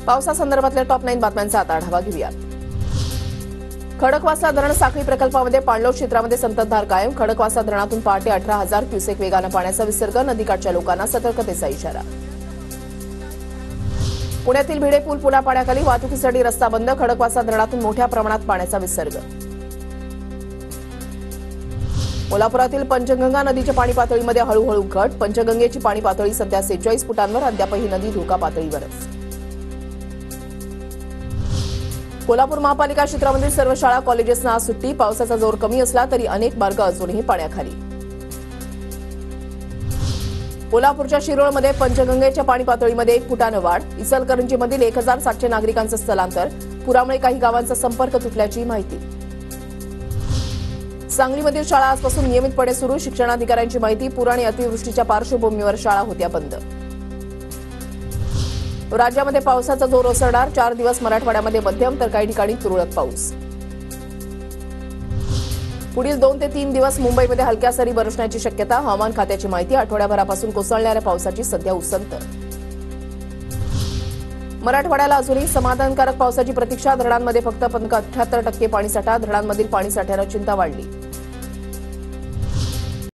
पावसासंदर्भातल्या top 9 बातम्यांचा आता आढावा घेऊया। खडकवासला धरण साखळी प्रकल्पामध्ये पाणलोट क्षेत्रामध्ये संततधार कायम। खडकवासला धरणातून पहाटे 18,000 क्युसेक वेगानं पाण्याचा विसर्ग। नदीकाठच्या लोकांना सतर्कतेचा इशारा। पुण्यातील भिडे पूल पुन्हा पाण्याखाली, वाहतुकीसाठी रस्ता बंद। खडकवासला धरणातून मोठ्या प्रमाणात पाण्याचा विसर्ग। कोल्हापुरातील पंचगंगा नदीच्या पाणी पातळीमध्ये हळूहळू घट। पंचगंगेची पाणी पातळी सध्या 46 फुटांवर, अद्यापही नदी धोका पातळीवरच। कोल्हापूर महापालिका क्षेत्रामधील सर्व शाळा कॉलेजेसना आज सुट्टी। पावसाचा जोर कमी असला तरी अनेक मार्ग अजूनही पाण्याखाली। कोल्हापूरच्या शिरोळमध्ये पंचगंगेच्या पाणी पातळीमध्ये 1 फुटानं वाढ। इचलकरंजीमधील 1700 नागरिकांचं स्थलांतर। पुरामुळे काही गावांचा संपर्क तुटल्याची माहिती। सांगलीमधील शाळा आजपासून नियमितपणे सुरू। शिक्षणाधिकाऱ्यांची माहिती, पूर आणि अतिवृष्टीच्या पार्श्वभूमीवर शाळा होत्या बंद। राज्यामध्ये पावसाचा जोर ओसरणार। 4 दिवस मराठवाड्यामध्ये मध्यम तर काही ठिकाणी तुरळक पाऊस। पुढील 2 ते 3 दिवस मुंबईमध्ये हलक्या सरी बरसण्याची शक्यता। हवामान खात्याची माहिती, आठवड्याभरापासून कोसळणाऱ्या पावसाची सध्या उसंत। मराठवाड्याला अजूनही समाधानकारक पावसाची प्रतीक्षा। धरणांमध्ये फक्त 78% पाणीसाठा। धरणांमधील पाणीसाठ्यानं चिंता वाढली।